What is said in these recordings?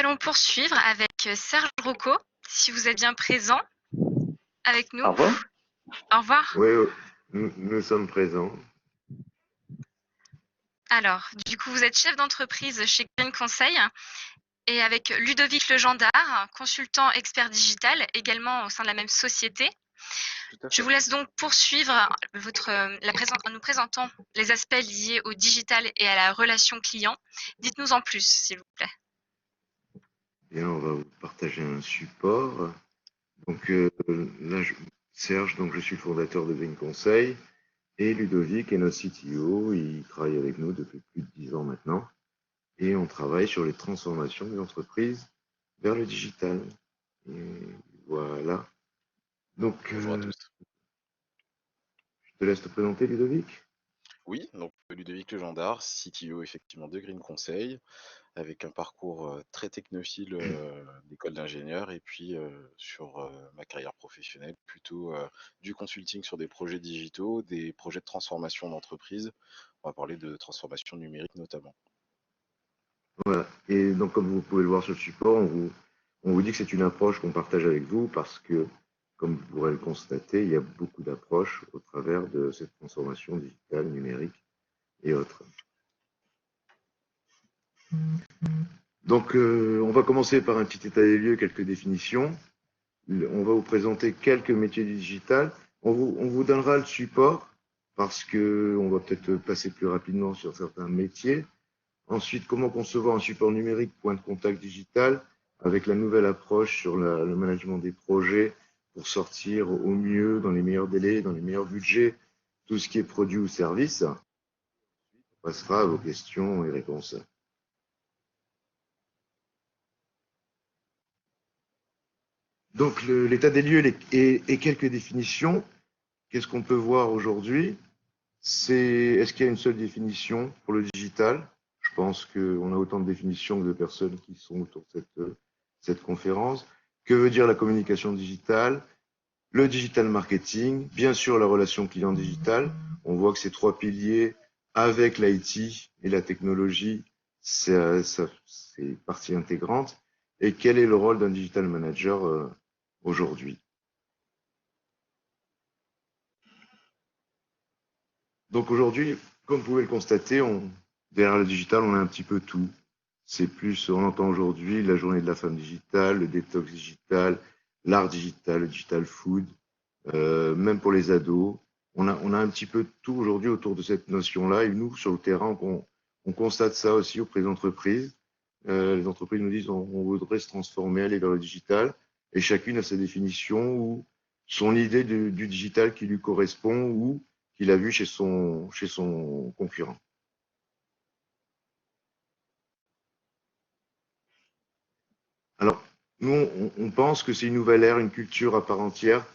allons poursuivre avec Serge Rocco, si vous êtes bien présent avec nous. Au revoir. Au revoir. Oui, nous sommes présents. Alors, du coup, vous êtes chef d'entreprise chez Green Conseil et avec Ludovic Legendard, consultant expert digital, également au sein de la même société. Je vous laisse donc poursuivre nous présentant les aspects liés au digital et à la relation client. Dites-nous en plus, s'il vous plaît. Bien, on va vous partager un support. Donc là, Serge, donc je suis le fondateur de Green Conseil, et Ludovic est notre CTO. Il travaille avec nous depuis plus de 10 ans maintenant, et on travaille sur les transformations des entreprises vers le digital. Et voilà. Donc, Bonjour à tous. je te laisse te présenter, Ludovic. Oui, donc Ludovic Legendard, CTO effectivement de Green Conseil, avec un parcours très technophile d'école d'ingénieur, et puis sur ma carrière professionnelle, plutôt du consulting sur des projets digitaux, des projets de transformation d'entreprise. On va parler de transformation numérique notamment. Voilà. Et donc, comme vous pouvez le voir sur le support, on vous dit que c'est une approche qu'on partage avec vous parce que, comme vous pourrez le constater, il y a beaucoup d'approches au travers de cette transformation digitale, numérique et autres. Donc, on va commencer par un petit état des lieux, quelques définitions. On va vous présenter quelques métiers du digital. On vous donnera le support parce qu'on va peut-être passer plus rapidement sur certains métiers. Ensuite, comment concevoir un support numérique point de contact digital avec la nouvelle approche sur le management des projets pour sortir au mieux, dans les meilleurs délais, dans les meilleurs budgets, tout ce qui est produit ou service. On passera à vos questions et réponses. Donc, l'état des lieux et quelques définitions. Qu'est-ce qu'on peut voir aujourd'hui? Est-ce qu'il y a une seule définition pour le digital? Je pense qu'on a autant de définitions que de personnes qui sont autour de cette conférence. Que veut dire la communication digitale? Le digital marketing, bien sûr la relation client digitale. On voit que ces trois piliers avec l'IT et la technologie, c'est partie intégrante. Et quel est le rôle d'un digital manager aujourd'hui? Donc aujourd'hui, comme vous pouvez le constater, derrière le digital, on a un petit peu tout. C'est plus, on entend aujourd'hui la journée de la femme digitale, le détox digital, l'art digital, le digital food, même pour les ados. On a un petit peu tout aujourd'hui autour de cette notion-là. Et nous, sur le terrain, on constate ça aussi auprès des entreprises. Les entreprises nous disent on voudrait se transformer, aller vers le digital. Et chacune a sa définition ou son idée du digital qui lui correspond ou qu'il a vu chez son concurrent. Alors, nous, on pense que c'est une nouvelle ère, une culture à part entière.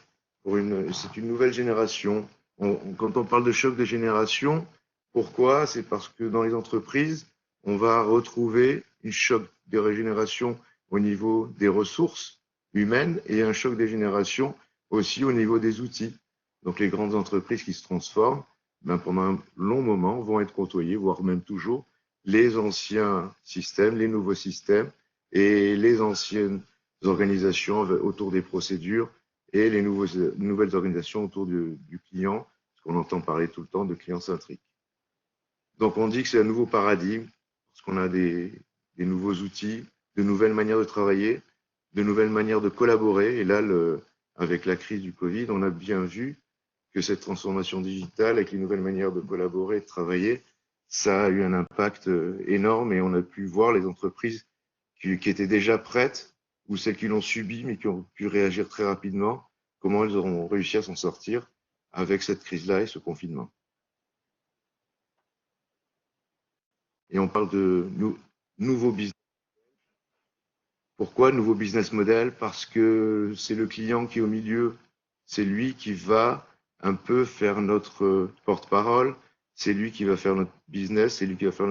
C'est une nouvelle génération. Quand on parle de choc de génération, pourquoi? C'est parce que dans les entreprises, on va retrouver une choc de régénération au niveau des ressources humaines et un choc de génération aussi au niveau des outils. Donc les grandes entreprises qui se transforment, pendant un long moment, vont être côtoyées, voire même toujours, les anciens systèmes, les nouveaux systèmes et les anciennes organisations autour des procédures et les nouvelles organisations autour du client, parce qu'on entend parler tout le temps de client centrique. Donc on dit que c'est un nouveau paradigme, parce qu'on a des nouveaux outils, de nouvelles manières de travailler, de nouvelles manières de collaborer. Et là, avec la crise du Covid, on a bien vu que cette transformation digitale, avec les nouvelles manières de collaborer et de travailler, ça a eu un impact énorme et on a pu voir les entreprises qui étaient déjà prêtes ou celles qui l'ont subi mais qui ont pu réagir très rapidement, comment elles auront réussi à s'en sortir avec cette crise-là et ce confinement. Et on parle de nouveaux business. Pourquoi nouveau business model? Parce que c'est le client qui est au milieu, c'est lui qui va un peu faire notre porte-parole, c'est lui qui va faire notre business, c'est lui qui va faire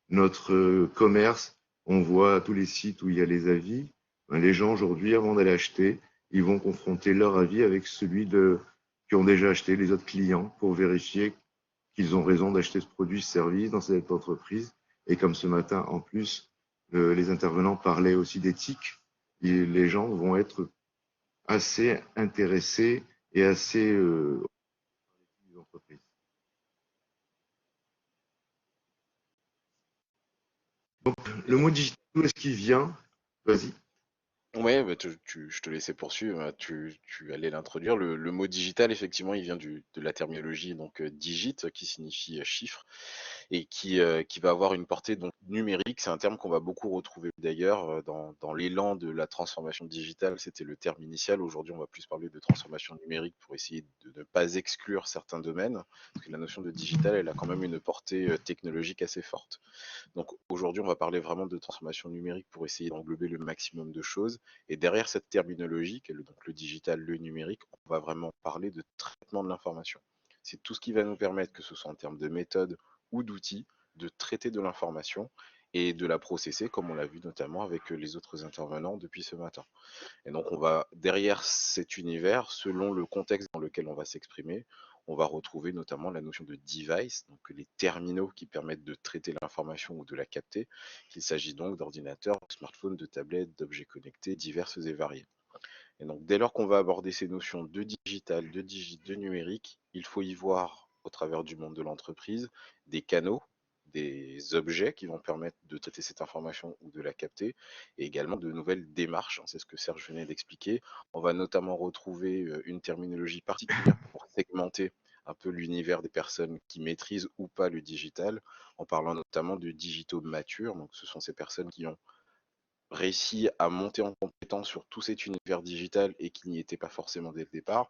notre commerce. On voit tous les sites où il y a les avis. Les gens aujourd'hui, avant d'aller acheter, ils vont confronter leur avis avec celui qui ont déjà acheté, les autres clients, pour vérifier qu'ils ont raison d'acheter ce produit, ce service dans cette entreprise. Et comme ce matin, en plus, les intervenants parlaient aussi d'éthique. Et les gens vont être assez intéressés et assez entreprises. Donc, le mot digital, d'où est-ce qu'il vient? Vas-y. Ouais, bah, je te laissais poursuivre, tu allais l'introduire. Le mot digital, effectivement, il vient de la terminologie donc digit, qui signifie chiffre, et qui va avoir une portée donc numérique. C'est un terme qu'on va beaucoup retrouver d'ailleurs dans l'élan de la transformation digitale. C'était le terme initial. Aujourd'hui, on va plus parler de transformation numérique pour essayer de ne pas exclure certains domaines, parce que la notion de digital, elle a quand même une portée technologique assez forte. Donc aujourd'hui, on va parler vraiment de transformation numérique pour essayer d'englober le maximum de choses. Et derrière cette terminologie, qui est donc le digital, le numérique, on va vraiment parler de traitement de l'information. C'est tout ce qui va nous permettre, que ce soit en termes de méthode ou d'outils, de traiter de l'information et de la processer, comme on l'a vu notamment avec les autres intervenants depuis ce matin. Et donc, on va, derrière cet univers, selon le contexte dans lequel on va s'exprimer, on va retrouver notamment la notion de device, donc les terminaux qui permettent de traiter l'information ou de la capter, qu'il s'agit donc d'ordinateurs, de smartphones, de tablettes, d'objets connectés diverses et variés. Et donc, dès lors qu'on va aborder ces notions de digital, de numérique, il faut y voir, au travers du monde de l'entreprise, des canaux, des objets qui vont permettre de traiter cette information ou de la capter, et également de nouvelles démarches. C'est ce que Serge venait d'expliquer. On va notamment retrouver une terminologie particulière pour segmenter un peu l'univers des personnes qui maîtrisent ou pas le digital, en parlant notamment de digitaux matures. Donc, ce sont ces personnes qui ont réussi à monter en compétence sur tout cet univers digital et qui n'y étaient pas forcément dès le départ,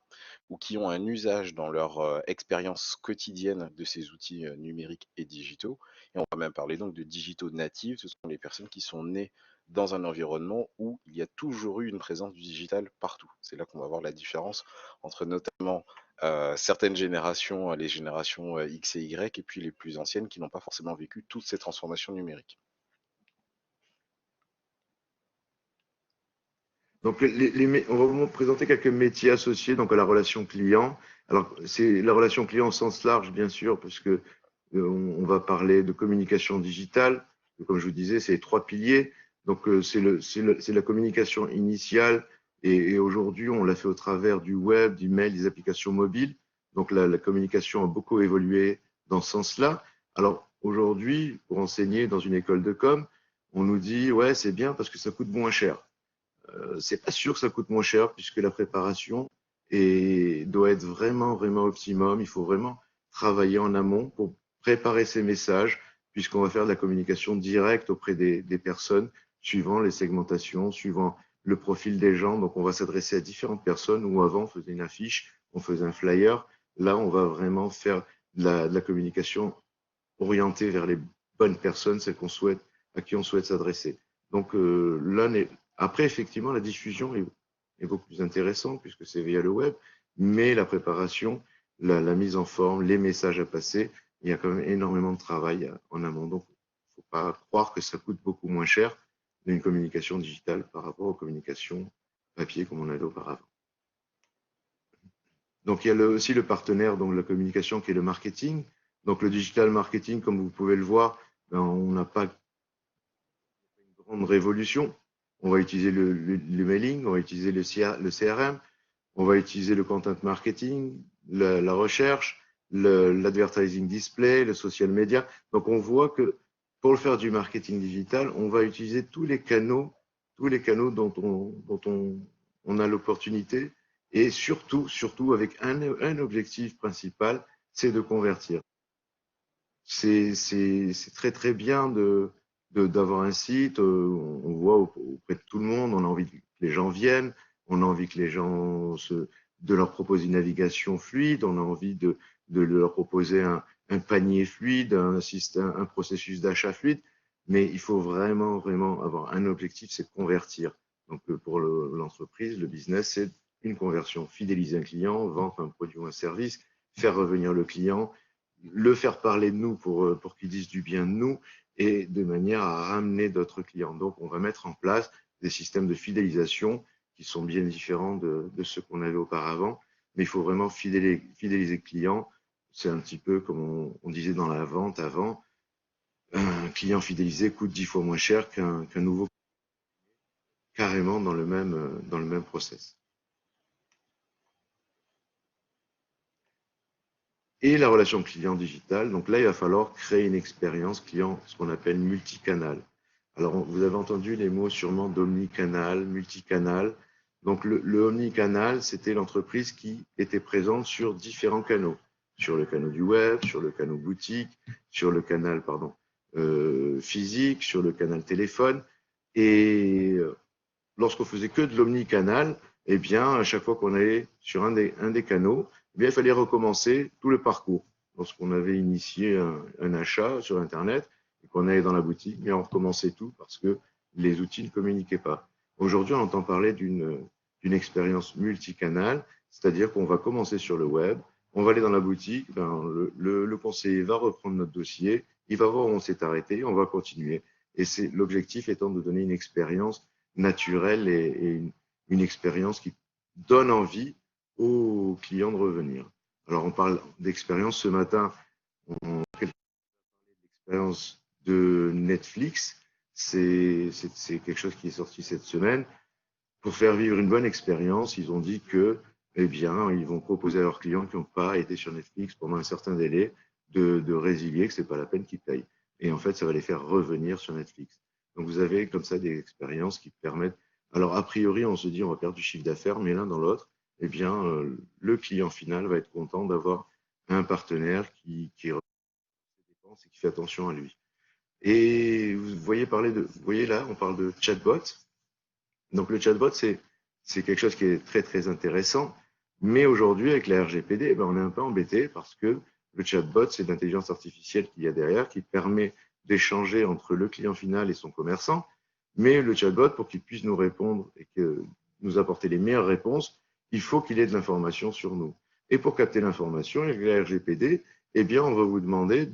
ou qui ont un usage dans leur expérience quotidienne de ces outils numériques et digitaux. Et on va même parler donc de digitaux natifs, ce sont les personnes qui sont nées dans un environnement où il y a toujours eu une présence du digital partout. C'est là qu'on va voir la différence entre notamment certaines générations, les générations X et Y, et puis les plus anciennes qui n'ont pas forcément vécu toutes ces transformations numériques. Donc, on va vous présenter quelques métiers associés donc à la relation client. Alors, c'est la relation client au sens large, bien sûr, parce que on va parler de communication digitale. Comme je vous disais, c'est les trois piliers. Donc, c'est la communication initiale. Et aujourd'hui, on l'a fait au travers du web, du mail, des applications mobiles. Donc, la communication a beaucoup évolué dans ce sens-là. Alors, aujourd'hui, pour enseigner dans une école de com, on nous dit, ouais, c'est bien parce que ça coûte moins cher. C'est pas sûr que ça coûte moins cher puisque la préparation doit être vraiment, vraiment optimum. Il faut vraiment travailler en amont pour préparer ces messages puisqu'on va faire de la communication directe auprès des personnes suivant les segmentations, suivant le profil des gens. Donc, on va s'adresser à différentes personnes où avant, on faisait une affiche, on faisait un flyer. Là, on va vraiment faire de la communication orientée vers les bonnes personnes, celles à qui on souhaite s'adresser. Donc, après, effectivement, la diffusion est beaucoup plus intéressante puisque c'est via le web, mais la préparation, la mise en forme, les messages à passer, il y a quand même énormément de travail en amont. Donc, il ne faut pas croire que ça coûte beaucoup moins cher d'une communication digitale par rapport aux communications papier comme on avait auparavant. Donc, il y a aussi le partenaire donc la communication qui est le marketing. Donc, le digital marketing, comme vous pouvez le voir, on n'a pas une grande révolution. On va utiliser le mailing, on va utiliser le CRM, on va utiliser le content marketing, la recherche, l'advertising display, le social media. Donc, on voit que pour le faire du marketing digital, on va utiliser tous les canaux dont on a l'opportunité et surtout avec un objectif principal, c'est de convertir. C'est très très bien d'avoir un site, on voit auprès de tout le monde, on a envie que les gens viennent, on a envie que les gens de leur proposer une navigation fluide, on a envie de leur proposer un panier fluide, un processus d'achat fluide, mais il faut vraiment, vraiment avoir un objectif, c'est de convertir. Donc pour l'entreprise, le business, c'est une conversion, fidéliser un client, vendre un produit ou un service, faire revenir le client, le faire parler de nous pour qu'ils disent du bien de nous et de manière à ramener d'autres clients. Donc, on va mettre en place des systèmes de fidélisation qui sont bien différents de ceux qu'on avait auparavant. Mais il faut vraiment fidéliser le client. C'est un petit peu comme on disait dans la vente avant. un client fidélisé coûte 10 fois moins cher qu'un nouveau, carrément dans le même process. Et la relation client digitale, donc là, il va falloir créer une expérience client, ce qu'on appelle multicanal. Alors, vous avez entendu les mots sûrement d'omnicanal, multicanal. Donc, le omnicanal, c'était l'entreprise qui était présente sur différents canaux. Sur le canal du web, sur le canal boutique, sur le canal, physique, sur le canal téléphone. Et lorsqu'on faisait que de l'omnicanal, eh bien, à chaque fois qu'on allait sur un des canaux, eh bien, il fallait recommencer tout le parcours. Lorsqu'on avait initié un achat sur Internet et qu'on allait dans la boutique, eh bien, on recommençait tout parce que les outils ne communiquaient pas. Aujourd'hui, on entend parler d'une expérience multicanal, c'est-à-dire qu'on va commencer sur le web, on va aller dans la boutique, ben, le conseiller va reprendre notre dossier, il va voir où on s'est arrêté, on va continuer. Et c'est l'objectif étant de donner une expérience naturelle et une expérience qui donne envie aux clients de revenir. Alors, on parle d'expérience. Ce matin, on parle d'expérience de Netflix. C'est quelque chose qui est sorti cette semaine. Pour faire vivre une bonne expérience, ils ont dit que, eh bien, ils vont proposer à leurs clients qui n'ont pas été sur Netflix pendant un certain délai de résilier, que ce n'est pas la peine qu'ils payent. Et en fait, ça va les faire revenir sur Netflix. Donc, vous avez comme ça des expériences qui permettent. Alors, a priori, on se dit on va perdre du chiffre d'affaires, mais l'un dans l'autre, eh bien, le client final va être content d'avoir un partenaire qui dépense et qui fait attention à lui. Et vous voyez là, on parle de chatbot. Donc, le chatbot, c'est quelque chose qui est très, très intéressant. Mais aujourd'hui, avec la RGPD, eh ben, on est un peu embêté parce que le chatbot, c'est l'intelligence artificielle qu'il y a derrière qui permet d'échanger entre le client final et son commerçant. Mais le chatbot, pour qu'il puisse nous répondre et que nous apporter les meilleures réponses, il faut qu'il ait de l'information sur nous. Et pour capter l'information, avec la RGPD, eh bien, on va vous demander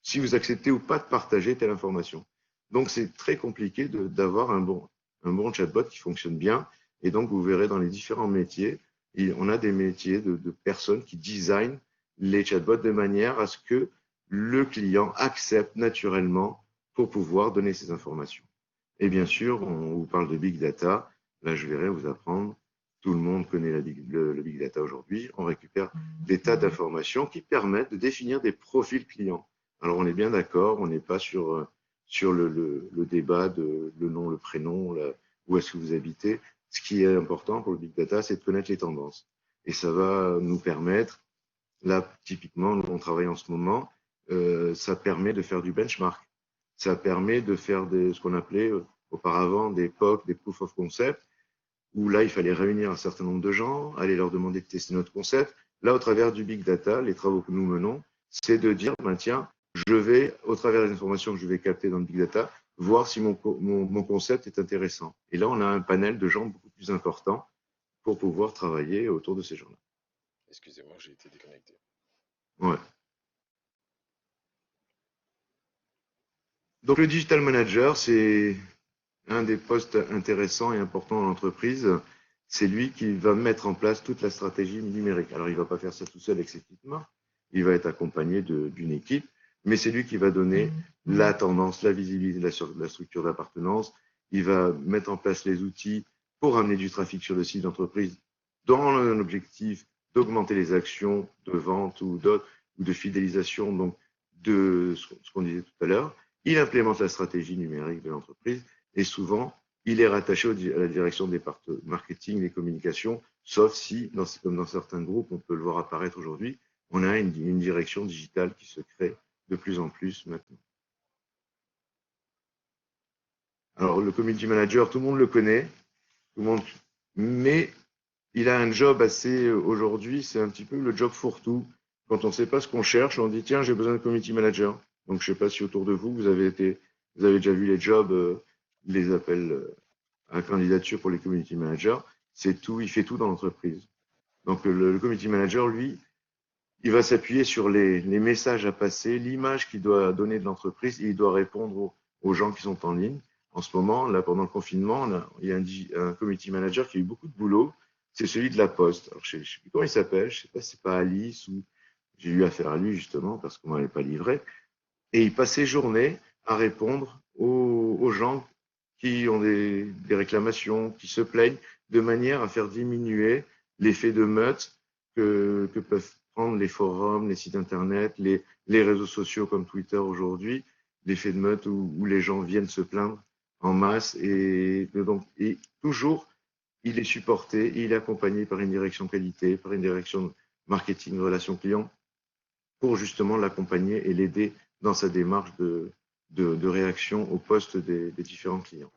si vous acceptez ou pas de partager telle information. Donc, c'est très compliqué d'avoir un bon chatbot qui fonctionne bien. Et donc, vous verrez dans les différents métiers, on a des métiers de personnes qui designent les chatbots de manière à ce que le client accepte naturellement pour pouvoir donner ces informations. Et bien sûr, on vous parle de big data. Là, je verrai vous apprendre. Tout le monde connaît le big data aujourd'hui. On récupère des tas d'informations qui permettent de définir des profils clients. Alors, on est bien d'accord, on n'est pas sur le débat de le nom, le prénom, où est-ce que vous habitez. Ce qui est important pour le big data, c'est de connaître les tendances. Et ça va nous permettre, là, typiquement, nous, on travaille en ce moment, ça permet de faire du benchmark. Ça permet de faire ce qu'on appelait auparavant des POC, des proof of concept, où là, il fallait réunir un certain nombre de gens, aller leur demander de tester notre concept. Là, au travers du big data, les travaux que nous menons, c'est de dire, ben, tiens, je vais, au travers des informations que je vais capter dans le big data, voir si mon concept est intéressant. Et là, on a un panel de gens beaucoup plus important pour pouvoir travailler autour de ces gens-là. Excusez-moi, j'ai été déconnecté. Ouais. Donc, le digital manager, c'est un des postes intéressants et importants dans l'entreprise. C'est lui qui va mettre en place toute la stratégie numérique. Alors, il ne va pas faire ça tout seul avec ses petites mains. Il va être accompagné d'une équipe, mais c'est lui qui va donner la tendance, la visibilité, la structure d'appartenance. Il va mettre en place les outils pour amener du trafic sur le site d'entreprise dans l'objectif d'augmenter les actions de vente ou de fidélisation, donc de ce qu'on disait tout à l'heure. Il implémente la stratégie numérique de l'entreprise et souvent, il est rattaché à la direction des marketing, des communications, sauf si, comme dans certains groupes, on peut le voir apparaître aujourd'hui, on a une direction digitale qui se crée de plus en plus maintenant. Alors, le community manager, tout le monde le connaît, mais il a un job assez, aujourd'hui, c'est un petit peu le job fourre-tout. Quand on ne sait pas ce qu'on cherche, on dit, tiens, j'ai besoin de community manager. Donc, je ne sais pas si autour de vous, vous avez déjà vu les jobs, les appels à candidature pour les community managers. C'est tout, il fait tout dans l'entreprise. Donc, le community manager, lui, il va s'appuyer sur les messages à passer, l'image qu'il doit donner de l'entreprise et il doit répondre aux gens qui sont en ligne. En ce moment, là, pendant le confinement, il y a un community manager qui a eu beaucoup de boulot. C'est celui de la Poste. Alors, je ne sais plus comment il s'appelle. Je ne sais pas si c'est pas Alice ou j'ai eu affaire à lui justement parce qu'on ne m'avait pas livré. et il passe ses journées à répondre aux gens qui ont des réclamations, qui se plaignent, de manière à faire diminuer l'effet de meute que peuvent prendre les forums, les sites internet, les réseaux sociaux comme Twitter aujourd'hui, l'effet de meute où les gens viennent se plaindre en masse et toujours il est supporté, il est accompagné par une direction qualité, par une direction marketing, relations clients, pour justement l'accompagner et l'aider dans sa démarche de réaction au poste des différents clients.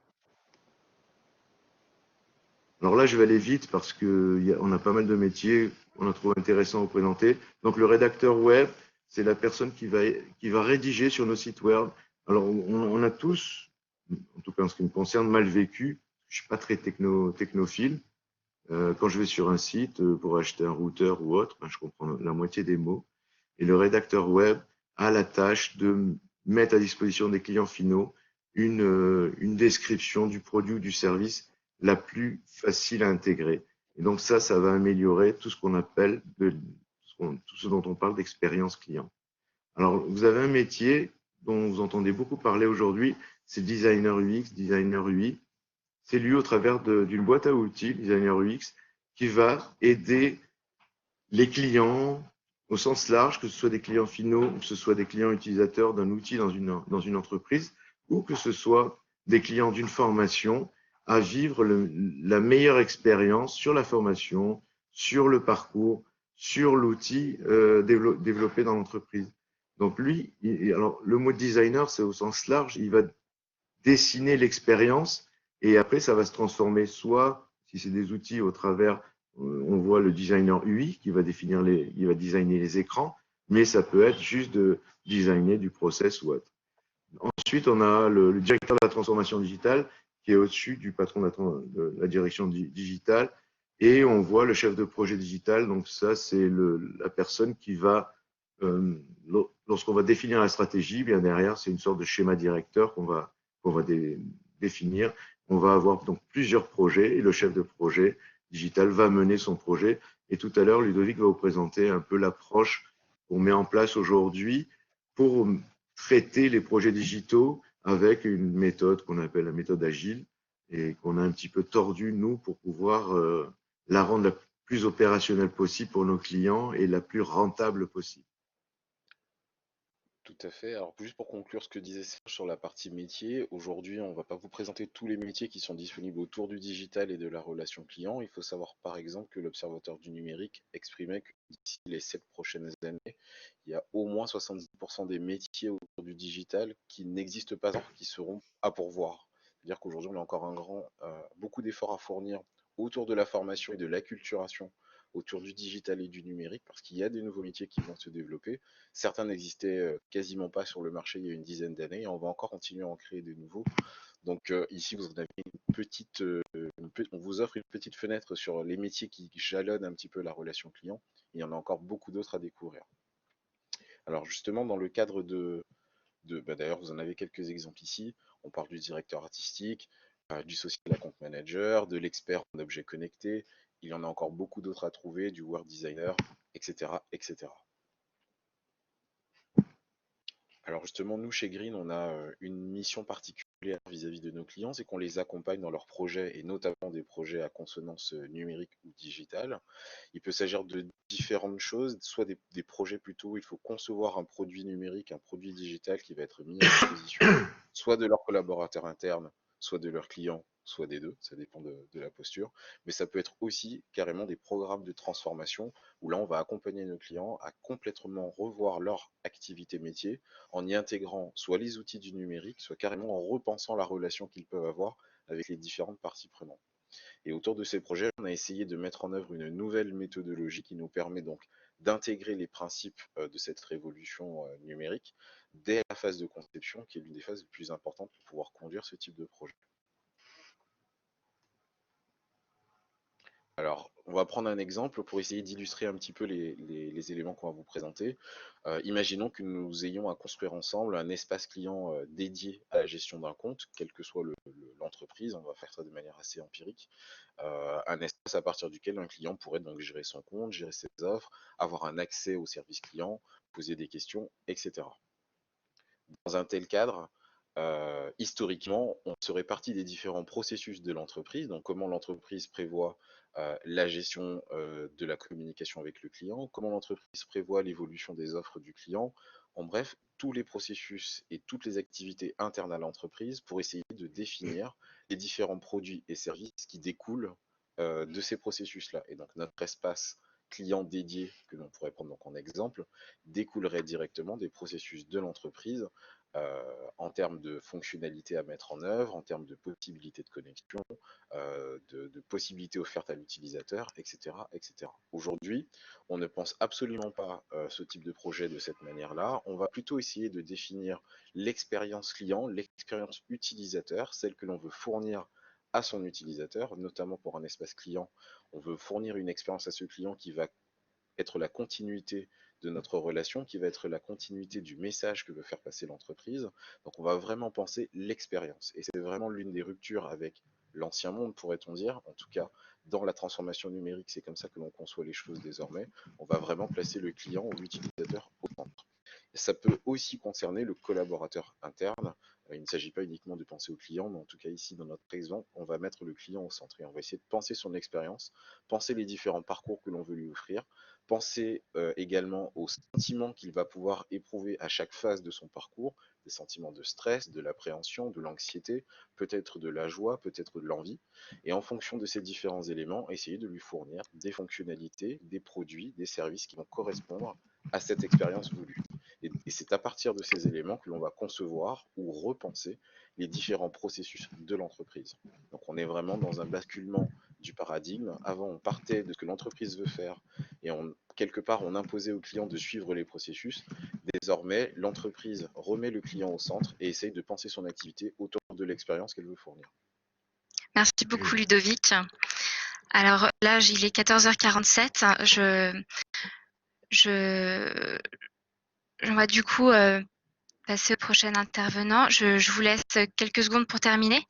Alors là, je vais aller vite parce qu'on a pas mal de métiers, on a trouvé intéressant à vous présenter. Donc le rédacteur web, c'est la personne qui va rédiger sur nos sites web. Alors on a tous, en tout cas en ce qui me concerne, mal vécu. Je suis pas très technophile. Quand je vais sur un site pour acheter un routeur ou autre, je comprends la moitié des mots. Et le rédacteur web a la tâche de mettre à disposition des clients finaux une description du produit ou du service la plus facile à intégrer. Et donc ça va améliorer tout ce qu'on appelle, tout ce dont on parle d'expérience client. Alors, vous avez un métier dont vous entendez beaucoup parler aujourd'hui, c'est designer UX, designer UI. C'est lui au travers d'une boîte à outils, designer UX, qui va aider les clients au sens large, que ce soit des clients finaux, que ce soit des clients utilisateurs d'un outil dans une entreprise, ou que ce soit des clients d'une formation, à vivre la meilleure expérience sur la formation, sur le parcours, sur l'outil développé dans l'entreprise. Donc lui, alors le mot designer, c'est au sens large, il va dessiner l'expérience et après ça va se transformer soit, si c'est des outils au travers, on voit le designer UI qui va il va designer les écrans, mais ça peut être juste de designer du process ou autre. Ensuite, on a le directeur de la transformation digitale qui est au-dessus du patron de la direction digitale et on voit le chef de projet digital. Donc ça, c'est la personne qui va, lorsqu'on va définir la stratégie, bien derrière, c'est une sorte de schéma directeur qu'on va définir. On va avoir donc plusieurs projets et le chef de projet digital va mener son projet. Et tout à l'heure, Ludovic va vous présenter un peu l'approche qu'on met en place aujourd'hui pour traiter les projets digitaux avec une méthode qu'on appelle la méthode agile et qu'on a un petit peu tordue, nous, pour pouvoir la rendre la plus opérationnelle possible pour nos clients et la plus rentable possible. Tout à fait. Alors, juste pour conclure ce que disait Serge sur la partie métier, aujourd'hui, on ne va pas vous présenter tous les métiers qui sont disponibles autour du digital et de la relation client. Il faut savoir, par exemple, que l'Observateur du numérique exprimait que d'ici les 7 prochaines années, il y a au moins 70% des métiers autour du digital qui n'existent pas encore, qui seront à pourvoir. C'est-à-dire qu'aujourd'hui, on a encore beaucoup d'efforts à fournir autour de la formation et de l'acculturation autour du digital et du numérique, parce qu'il y a des nouveaux métiers qui vont se développer. Certains n'existaient quasiment pas sur le marché il y a une dizaine d'années et on va encore continuer à en créer de nouveaux. Donc ici, vous avez on vous offre une petite fenêtre sur les métiers qui jalonnent un petit peu la relation client. Il y en a encore beaucoup d'autres à découvrir. Alors justement, dans le cadre d'ailleurs, vous en avez quelques exemples ici. On parle du directeur artistique, du social account manager, de l'expert en objets connectés. Il y en a encore beaucoup d'autres à trouver, du word designer, etc., etc. Alors justement, nous, chez Green, on a une mission particulière vis-à-vis de nos clients, c'est qu'on les accompagne dans leurs projets, et notamment des projets à consonance numérique ou digitale. Il peut s'agir de différentes choses, soit des projets plutôt où il faut concevoir un produit numérique, un produit digital qui va être mis à disposition, soit de leurs collaborateurs internes, soit de leurs clients, soit des deux, ça dépend de la posture. Mais ça peut être aussi carrément des programmes de transformation où là, on va accompagner nos clients à complètement revoir leur activité métier en y intégrant soit les outils du numérique, soit carrément en repensant la relation qu'ils peuvent avoir avec les différentes parties prenantes. Et autour de ces projets, on a essayé de mettre en œuvre une nouvelle méthodologie qui nous permet donc d'intégrer les principes de cette révolution numérique dès la phase de conception, qui est l'une des phases les plus importantes pour pouvoir conduire ce type de projet. Alors, on va prendre un exemple pour essayer d'illustrer un petit peu les éléments qu'on va vous présenter. Imaginons que nous ayons à construire ensemble un espace client dédié à la gestion d'un compte, quelle que soit l'entreprise, on va faire ça de manière assez empirique. Un espace à partir duquel un client pourrait donc gérer son compte, gérer ses offres, avoir un accès au service client, poser des questions, etc. Dans un tel cadre, historiquement, on se répartit des différents processus de l'entreprise, donc comment l'entreprise prévoit la gestion de la communication avec le client, comment l'entreprise prévoit l'évolution des offres du client, en bref, tous les processus et toutes les activités internes à l'entreprise pour essayer de définir les différents produits et services qui découlent de ces processus-là. Et donc notre espace client dédié, que l'on pourrait prendre donc en exemple, découlerait directement des processus de l'entreprise en termes de fonctionnalités à mettre en œuvre, en termes de possibilités de connexion, de possibilités offertes à l'utilisateur, etc., etc. Aujourd'hui, on ne pense absolument pas ce type de projet de cette manière-là. On va plutôt essayer de définir l'expérience client, l'expérience utilisateur, celle que l'on veut fournir à son utilisateur, notamment pour un espace client. On veut fournir une expérience à ce client qui va être la continuité de notre relation, qui va être la continuité du message que veut faire passer l'entreprise. Donc on va vraiment penser l'expérience. Et c'est vraiment l'une des ruptures avec l'ancien monde, pourrait-on dire. En tout cas, dans la transformation numérique, c'est comme ça que l'on conçoit les choses désormais. On va vraiment placer le client ou l'utilisateur au centre. Ça peut aussi concerner le collaborateur interne. Il ne s'agit pas uniquement de penser au client, mais en tout cas ici, dans notre exemple, on va mettre le client au centre et on va essayer de penser son expérience, penser les différents parcours que l'on veut lui offrir, penser également aux sentiments qu'il va pouvoir éprouver à chaque phase de son parcours, des sentiments de stress, de l'appréhension, de l'anxiété, peut-être de la joie, peut-être de l'envie, et en fonction de ces différents éléments, essayer de lui fournir des fonctionnalités, des produits, des services qui vont correspondre à cette expérience voulue. Et c'est à partir de ces éléments que l'on va concevoir ou repenser les différents processus de l'entreprise. Donc on est vraiment dans un basculement du paradigme. Avant, on partait de ce que l'entreprise veut faire et quelque part, on imposait au client de suivre les processus. Désormais, l'entreprise remet le client au centre et essaye de penser son activité autour de l'expérience qu'elle veut fournir. Merci beaucoup Ludovic. Alors là, il est 14h47. On va du coup passer au prochain intervenant. Je vous laisse quelques secondes pour terminer.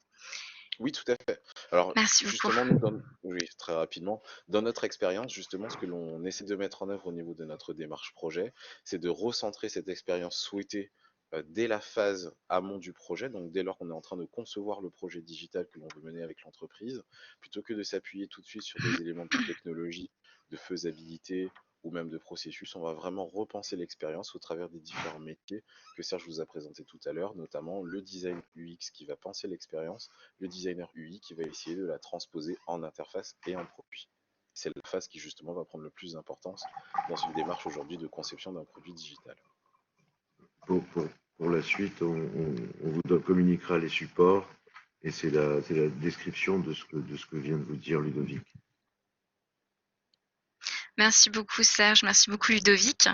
Oui, tout à fait. Alors, merci justement, beaucoup. Oui, très rapidement, dans notre expérience, justement, ce que l'on essaie de mettre en œuvre au niveau de notre démarche projet, c'est de recentrer cette expérience souhaitée dès la phase amont du projet, donc dès lors qu'on est en train de concevoir le projet digital que l'on veut mener avec l'entreprise, plutôt que de s'appuyer tout de suite sur des éléments de technologie, de faisabilité ou même de processus, on va vraiment repenser l'expérience au travers des différents métiers que Serge vous a présenté tout à l'heure, notamment le design UX qui va penser l'expérience, le designer UI qui va essayer de la transposer en interface et en produit. C'est la phase qui justement va prendre le plus d'importance dans une démarche aujourd'hui de conception d'un produit digital. Pour la suite, on vous communiquera les supports et c'est la description de ce que vient de vous dire Ludovic. Merci beaucoup Serge, merci beaucoup Ludovic.